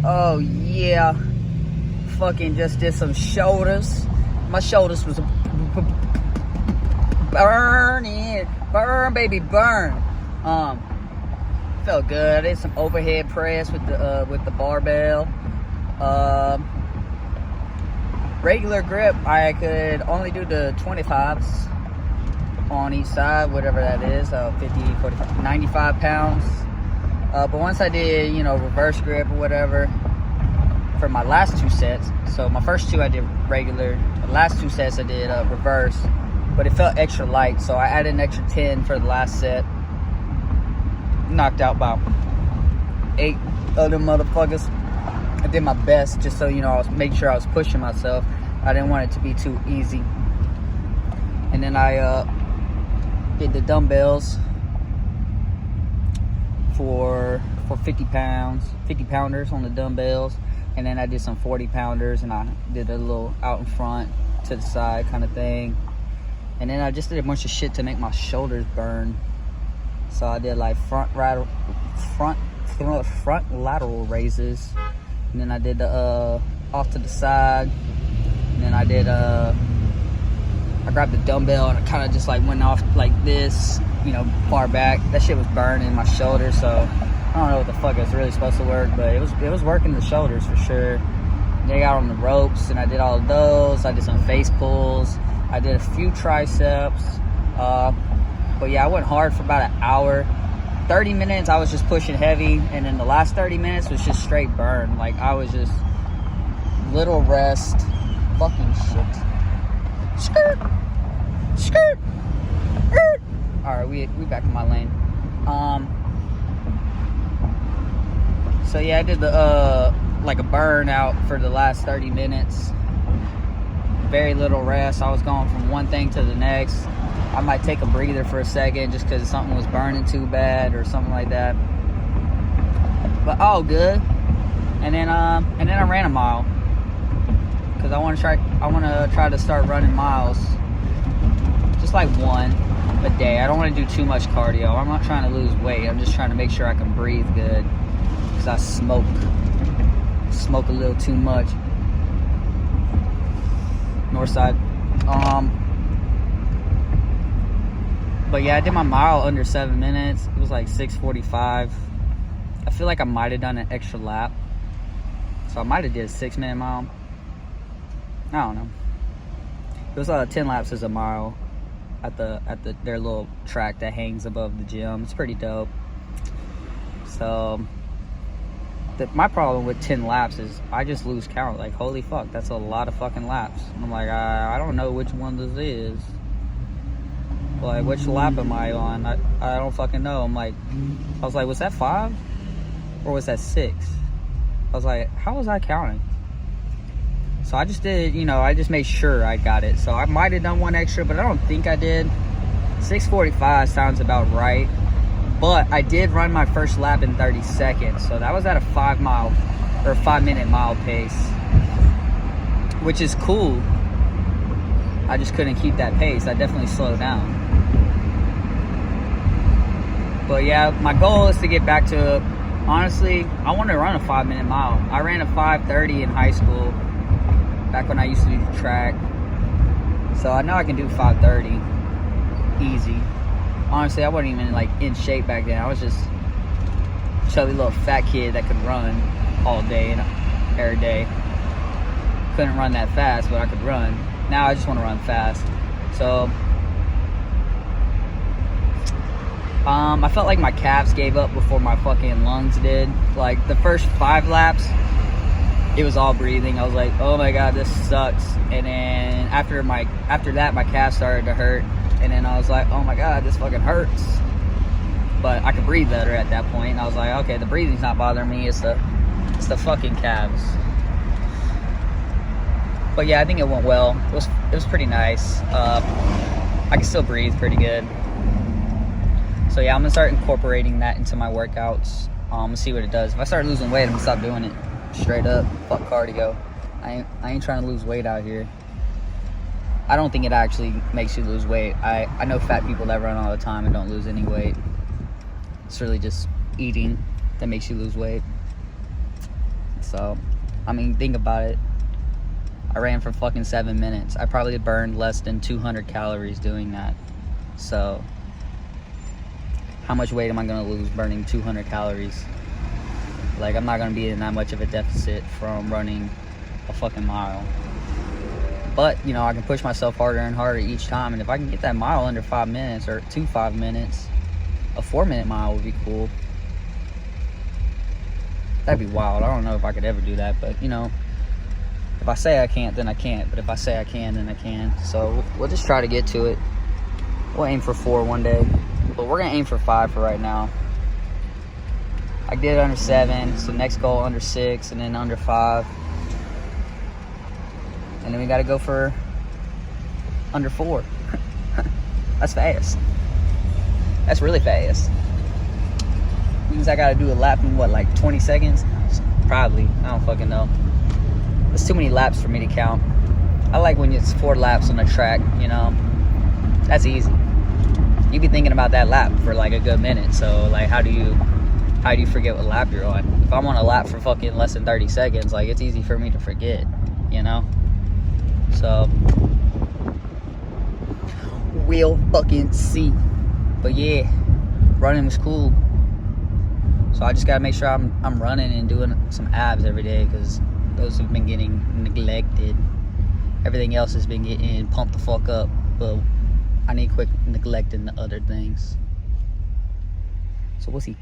Oh yeah, fucking just did some shoulders. My shoulders was burning, burn baby, burn. Felt good. I did some overhead press with the barbell. Regular grip, I could only do the 25s on each side, whatever that is, 50, 45, 95 pounds. But once I did, reverse grip or whatever for my last 2 sets. So my first 2 I did regular. The last 2 sets I did reverse, but it felt extra light. So I added an extra 10 for the last set. Knocked out about 8 other motherfuckers. I did my best just so, I was make sure I was pushing myself. I didn't want it to be too easy. And then I did the dumbbells for 50 pounders on the dumbbells. And then I did some 40 pounders, and I did a little out in front to the side kind of thing. And then I just did a bunch of shit to make my shoulders burn. So I did like front lateral raises. And then I did the off to the side. And then I did I grabbed the dumbbell and I kind of just like went off like this, far back. That shit was burning my shoulders, so I don't know what the fuck it's really supposed to work, but it was working the shoulders for sure. Then I got on the ropes and I did all of those. I did some face pulls. I did a few triceps. But yeah, I went hard for about an hour. 30 minutes I was just pushing heavy, and then the last 30 minutes was just straight burn. Like I was just little rest. Fucking shit. Skirt. Skirt. Alright, we back in my lane. So yeah, I did the like a burnout for the last 30 minutes. Very little rest. I was going from one thing to the next. I might take a breather for a second just because something was burning too bad or something like that. But all good. And then I ran a mile because I want to try to start running miles, just like one a day. I don't want to do too much cardio. I'm not trying to lose weight. I'm just trying to make sure I can breathe good because I smoke a little too much. North side. But yeah, I did my mile under 7 minutes. It was like 6:45. I feel like I might have done an extra lap, so I might have did a 6-minute mile. I don't know. It was 10 laps as a mile at their little track that hangs above the gym. It's pretty dope. So my problem with 10 laps is I just lose count. Like, holy fuck, that's a lot of fucking laps. And I'm like, I don't know which one this is. Like, which lap am I on? I don't fucking know. I was like, was that 5? Or was that 6? I was like, how was I counting? So I just did, I just made sure I got it. So I might have done one extra, but I don't think I did. 6:45 sounds about right. But I did run my first lap in 30 seconds. So that was at a 5-minute mile pace, which is cool. I just couldn't keep that pace. I definitely slowed down. But yeah, my goal is to get back to, honestly, I want to run a 5-minute mile. I ran a 5:30 in high school, back when I used to do track. So I know I can do 5:30 easy. Honestly, I wasn't even like in shape back then. I was just a chubby little fat kid that could run all day and every day. Couldn't run that fast, but I could run. Now I just want to run fast. So I felt like my calves gave up before my fucking lungs did. Like the first 5 laps, it was all breathing. I was like, oh my god, this sucks. And then after that, my calves started to hurt. And then I was like, oh my god, this fucking hurts. But I could breathe better at that point. And I was like, okay, the breathing's not bothering me. It's the fucking calves. But yeah, I think it went well. It was pretty nice. I can still breathe pretty good. So yeah, I'm gonna start incorporating that into my workouts. I'm gonna see what it does. If I start losing weight, I'm gonna stop doing it. Straight up, fuck cardio. I ain't trying to lose weight out here. I don't think it actually makes you lose weight. I know fat people that run all the time and don't lose any weight. It's really just eating that makes you lose weight. So, I mean, think about it. I ran for fucking 7 minutes. I probably burned less than 200 calories doing that. So, how much weight am I gonna lose burning 200 calories? Like, I'm not gonna be in that much of a deficit from running a fucking mile. But, you know, I can push myself harder and harder each time. And if I can get that mile under 5 minutes, or 5 minutes, a 4-minute mile would be cool. That'd be wild. I don't know if I could ever do that, but, you know, if I say I can't, then I can't. But if I say I can, then I can. So we'll just try to get to it. We'll aim for 4 one day, but we're gonna aim for 5 for right now. I did under 7, so next goal under 6, and then under 5. And then we gotta go for under 4. That's fast. That's really fast. Means I gotta do a lap in what, like 20 seconds? Probably. I don't fucking know. There's too many laps for me to count. I like when it's 4 laps on the track, you know. That's easy. You be thinking about that lap for like a good minute. So like, how do you forget what lap you're on? If I'm on a lap for fucking less than 30 seconds, like, it's easy for me to forget, you know. So we'll fucking see. But yeah, running was cool. So I just gotta make sure I'm running and doing some abs every day, because those have been getting neglected. Everything else has been getting pumped the fuck up, but I need to quit neglecting the other things. So we'll see.